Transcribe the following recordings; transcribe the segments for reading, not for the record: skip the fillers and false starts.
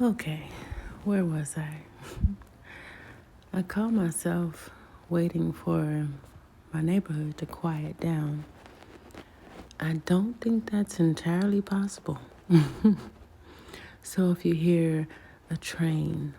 Okay, where was I? I caught myself waiting for my neighborhood to quiet down. I don't think that's entirely possible. So if you hear a train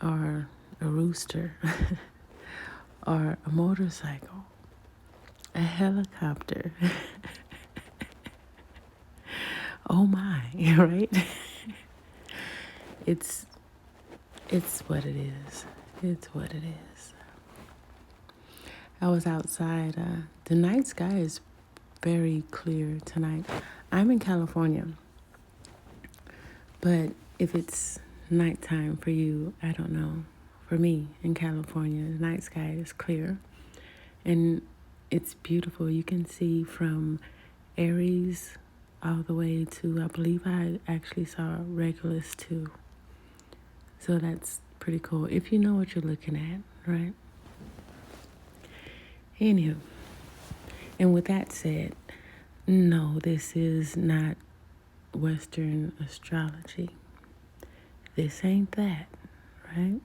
or a rooster or a motorcycle, a helicopter, oh my, right? It's it's what it is. It's what it is. I was outside. The night sky is very clear tonight. I'm in California, but if it's nighttime for you, I don't know. For me in California, the night sky is clear and it's beautiful. You can see from Aries all the way to, I believe I actually saw Regulus too. So that's pretty cool if you know what you're looking at, right? Anywho, and with that said, no, this is not Western astrology. This ain't that, right?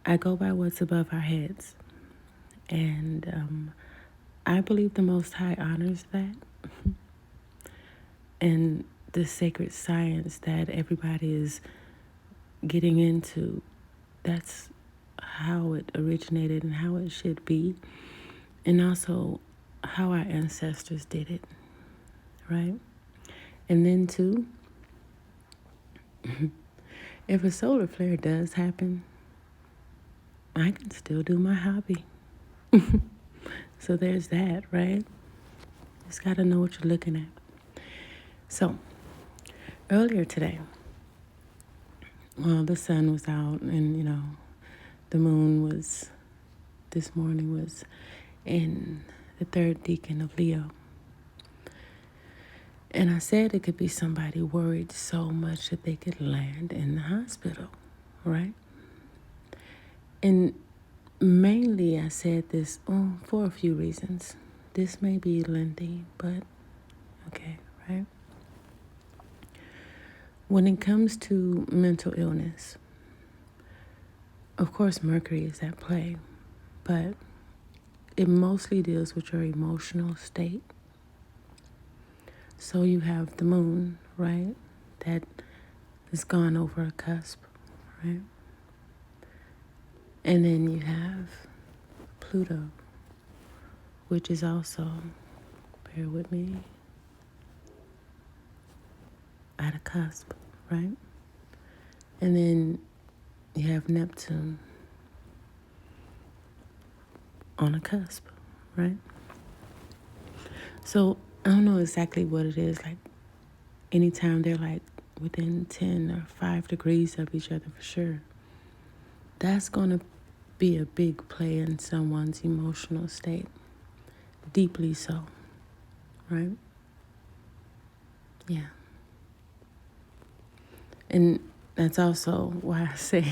I go by what's above our heads. And I believe the Most High honors that. And the sacred science that everybody is getting into, that's how it originated and how it should be. And also how our ancestors did it, right? And then too, if a solar flare does happen, I can still do my hobby. So there's that, right? Just got to know what you're looking at. So earlier today, well, the sun was out and, the moon was, this morning was in the third decan of Leo. And I said it could be somebody worried so much that they could land in the hospital, right? And mainly I said this for a few reasons. This may be lengthy, but okay, right? When it comes to mental illness, of course Mercury is at play, but it mostly deals with your emotional state. So you have the moon, right? That has gone over a cusp, right? And then you have Pluto, which is also, bear with me, at a cusp, right? And then you have Neptune on a cusp, right? So I don't know exactly what it is. Like anytime they're like within 10 or 5 degrees of each other for sure, that's going to be a big play in someone's emotional state. Deeply so, right? Yeah. And that's also why I say,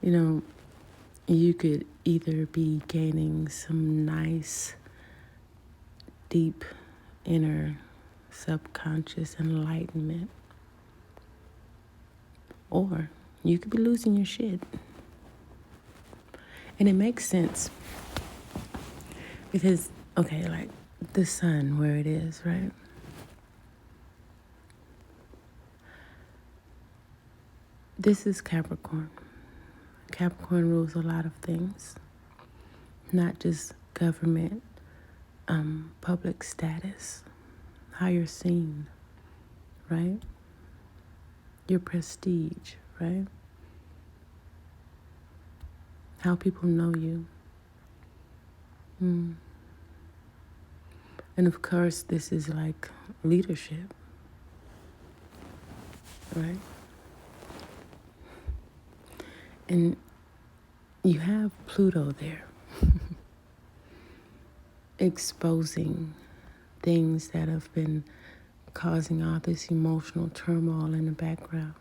you could either be gaining some nice, deep, inner, subconscious enlightenment, or you could be losing your shit. And it makes sense because, okay, like the sun, where it is, right? This is Capricorn. Capricorn rules a lot of things, not just government, public status, how you're seen, right? Your prestige, right? How people know you. And of course, this is like leadership, right? And you have Pluto there exposing things that have been causing all this emotional turmoil in the background,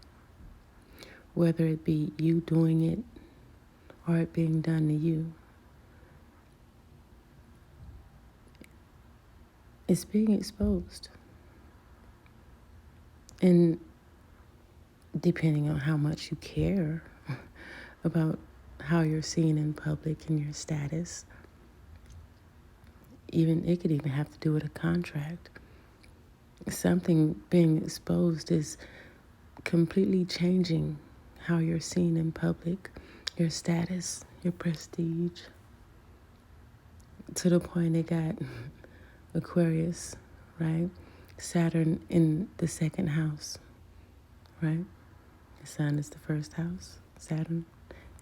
whether it be you doing it or it being done to you. It's being exposed. And depending on how much you care about how you're seen in public and your status. Even it could even have to do with a contract. Something being exposed is completely changing how you're seen in public, your status, your prestige, to the point it got Aquarius, right? Saturn in the second house, right? The sun is the first house. Saturn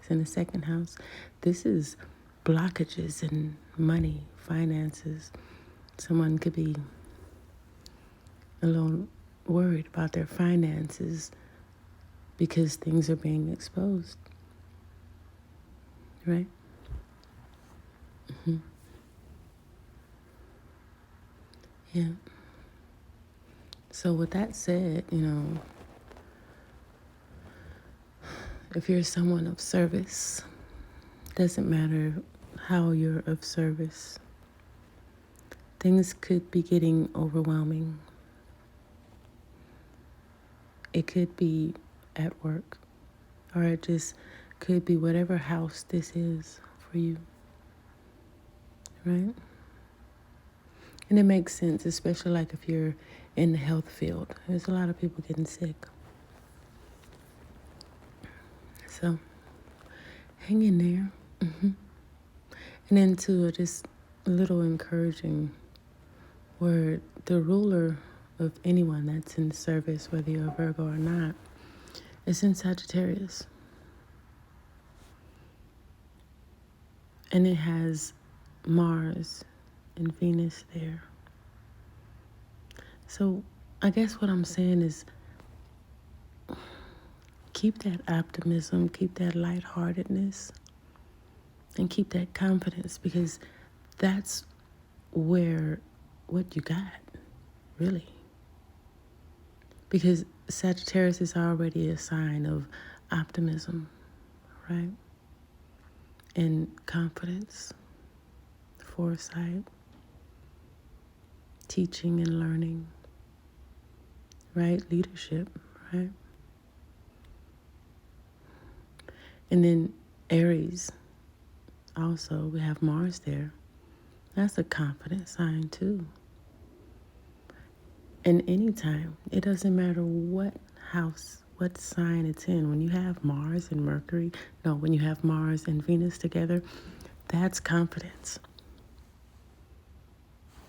is in the second house. This is blockages in money, finances. Someone could be a little worried about their finances because things are being exposed, right? Mm-hmm. Yeah. So with that said, if you're someone of service, doesn't matter how you're of service, things could be getting overwhelming. It could be at work, or it just could be whatever house this is for you, right? And it makes sense, especially like if you're in the health field. There's a lot of people getting sick. So hang in there. Mm-hmm. And then too, just a little encouraging word, the ruler of anyone that's in service, whether you're a Virgo or not, is in Sagittarius. And it has Mars and Venus there. So I guess what I'm saying is keep that optimism, keep that lightheartedness, and keep that confidence, because that's where what you got, really. Because Sagittarius is already a sign of optimism, right? And confidence, foresight, teaching and learning, right? Leadership, right? And then Aries, also, we have Mars there. That's a confident sign too. And anytime, it doesn't matter what house, what sign it's in. When you have Mars and when you have Mars and Venus together, that's confidence.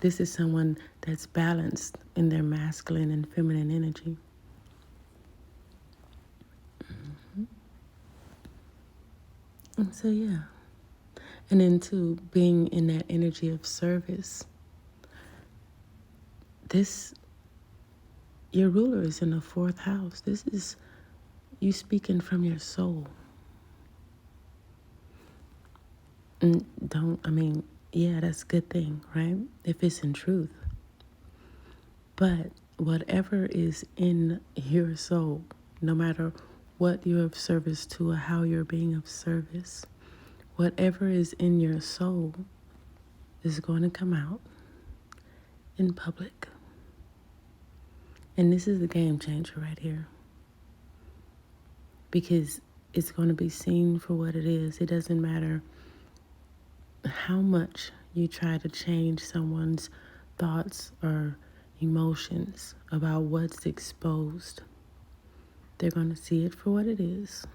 This is someone that's balanced in their masculine and feminine energy. Mm-hmm. And so, yeah. And then, too, being in that energy of service, your ruler is in the fourth house. This is you speaking from your soul. And that's a good thing, right? If it's in truth. But whatever is in your soul, no matter what you're of service to or how you're being of service, whatever is in your soul is going to come out in public. And this is a game changer right here. Because it's going to be seen for what it is. It doesn't matter how much you try to change someone's thoughts or emotions about what's exposed. They're going to see it for what it is.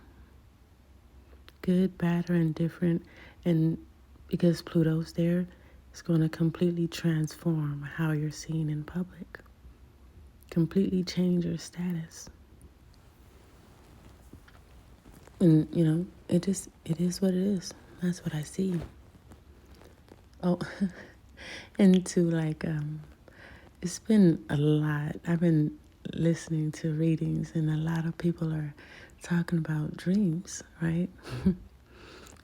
Good, bad, or indifferent. And because Pluto's there, it's going to completely transform how you're seen in public. Completely change your status. And, it is what it is. That's what I see. Oh, and it's been a lot. I've been listening to readings, and a lot of people are talking about dreams, right?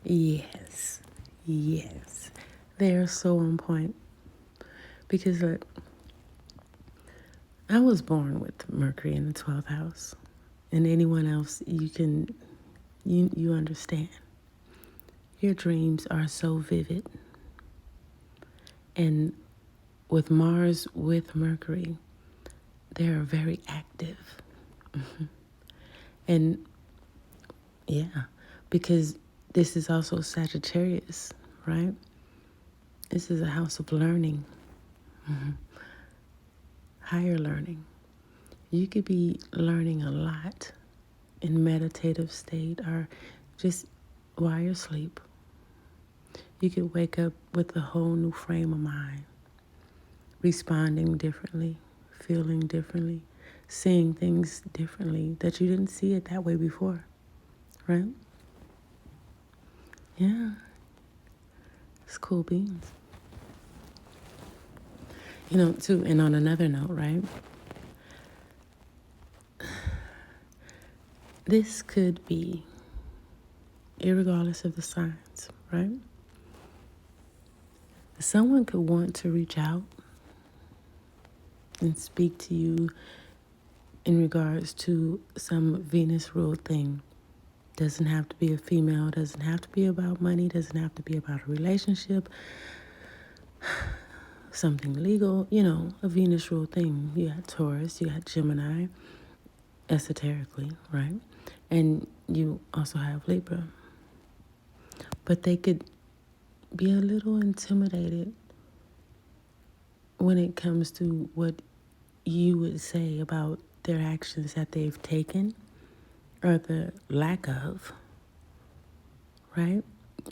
Yes. They're so on point. Because I was born with Mercury in the 12th house. And anyone else, you understand. Your dreams are so vivid. And with Mars with Mercury, they are very active. And yeah, because this is also Sagittarius, right? This is a house of learning, higher learning. You could be learning a lot in meditative state or just while you're asleep. You could wake up with a whole new frame of mind, responding differently, feeling differently, seeing things differently that you didn't see it that way before, right? Yeah, it's cool beans. Too, and on another note, right? This could be, irregardless of the signs, right? Someone could want to reach out and speak to you in regards to some Venus ruled thing. Doesn't have to be a female, doesn't have to be about money, doesn't have to be about a relationship, something legal, a Venus ruled thing. You got Taurus, you got Gemini, esoterically, right? And you also have Libra. But they could be a little intimidated when it comes to what you would say about their actions that they've taken or the lack of, right?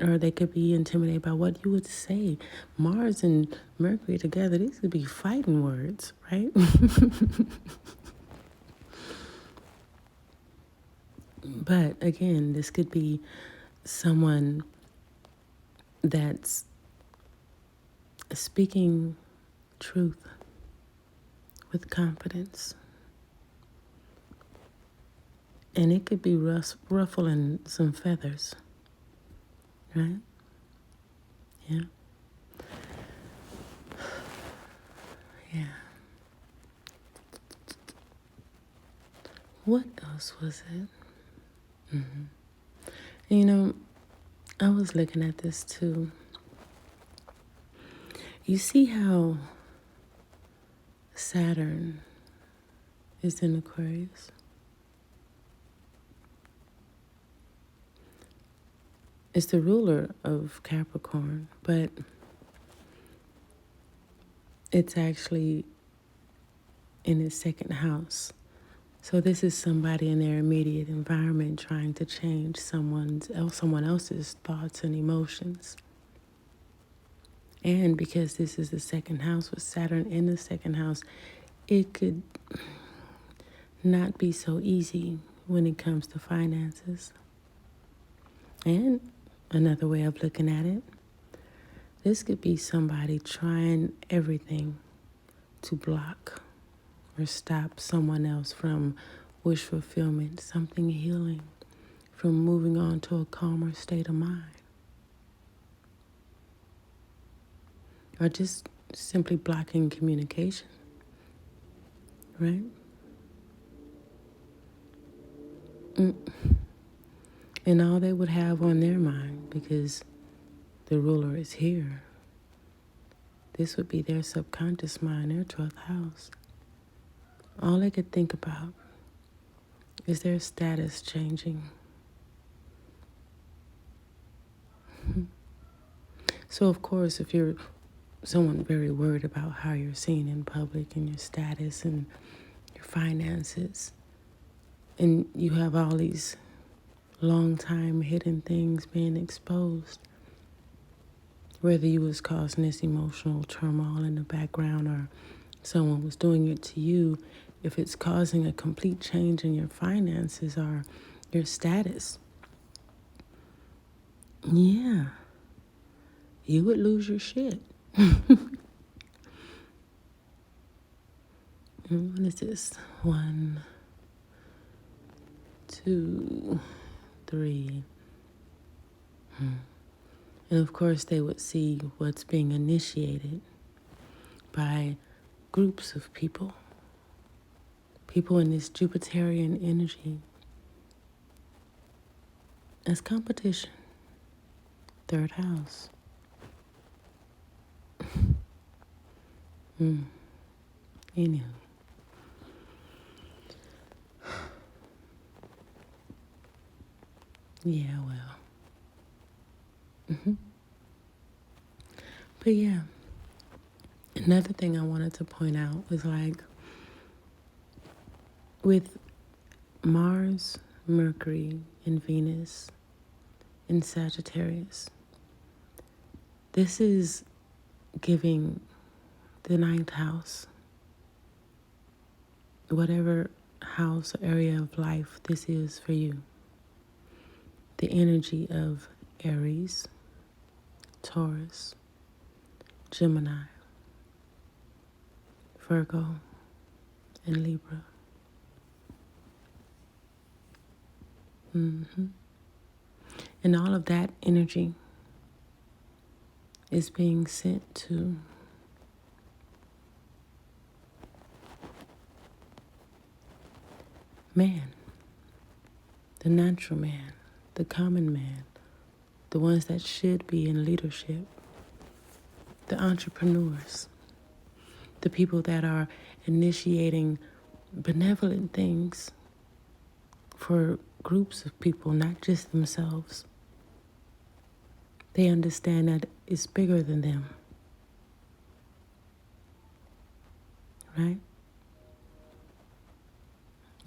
Or they could be intimidated by what you would say. Mars and Mercury together, these could be fighting words, right? But again, this could be someone that's speaking truth with confidence. And it could be ruffling some feathers, right? Yeah. Yeah. What else was it? And I was looking at this too. You see how Saturn is in Aquarius? It's the ruler of Capricorn, but it's actually in its second house. So this is somebody in their immediate environment trying to change someone else's thoughts and emotions. And because this is the second house with Saturn in the second house, it could not be so easy when it comes to finances. And another way of looking at it, this could be somebody trying everything to block or stop someone else from wish fulfillment, something healing, from moving on to a calmer state of mind. Or just simply blocking communication, right? And all they would have on their mind, because the ruler is here, this would be their subconscious mind, their 12th house. All they could think about is their status changing. So, of course, if you're someone very worried about how you're seen in public and your status and your finances, and you have all these long time hidden things being exposed, whether you was causing this emotional turmoil in the background or someone was doing it to you, if it's causing a complete change in your finances or your status, yeah, you would lose your shit. What is this? 1, 2, 3. And of course, they would see what's being initiated by groups of people in this Jupiterian energy as competition. 3rd house. Anywho. Yeah, well. But yeah, another thing I wanted to point out was like with Mars, Mercury, and Venus in Sagittarius, this is giving the ninth house, whatever house or area of life this is for you, the energy of Aries, Taurus, Gemini, Virgo, and Libra. And all of that energy is being sent to man, the natural man, the common man, the ones that should be in leadership, the entrepreneurs, the people that are initiating benevolent things for groups of people, not just themselves. They understand that it's bigger than them, right?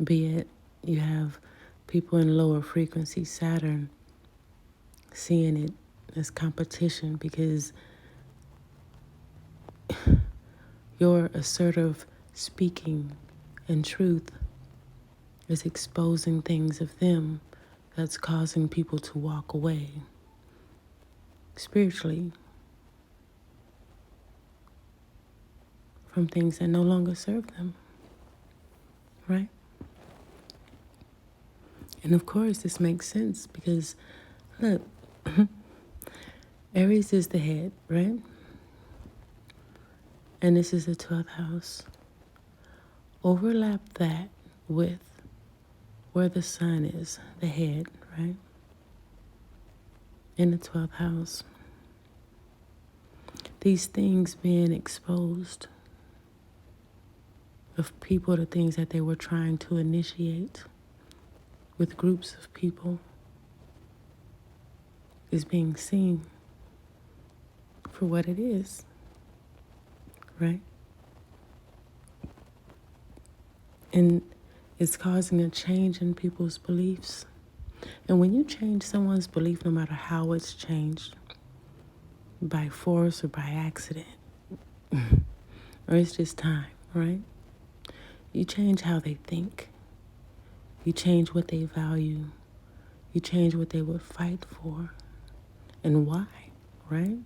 Be it you have people in lower frequency, Saturn, seeing it as competition because your assertive speaking and truth is exposing things of them that's causing people to walk away spiritually from things that no longer serve them, right? And of course, this makes sense because, look, Aries is the head, right? And this is the 12th house. Overlap that with where the sun is, the head, right? In the 12th house. These things being exposed of people, the things that they were trying to initiate with groups of people is being seen for what it is, right? And it's causing a change in people's beliefs. And when you change someone's belief, no matter how it's changed, by force or by accident, or it's just time, right? You change how they think. You change what they value. You change what they would fight for and why, right?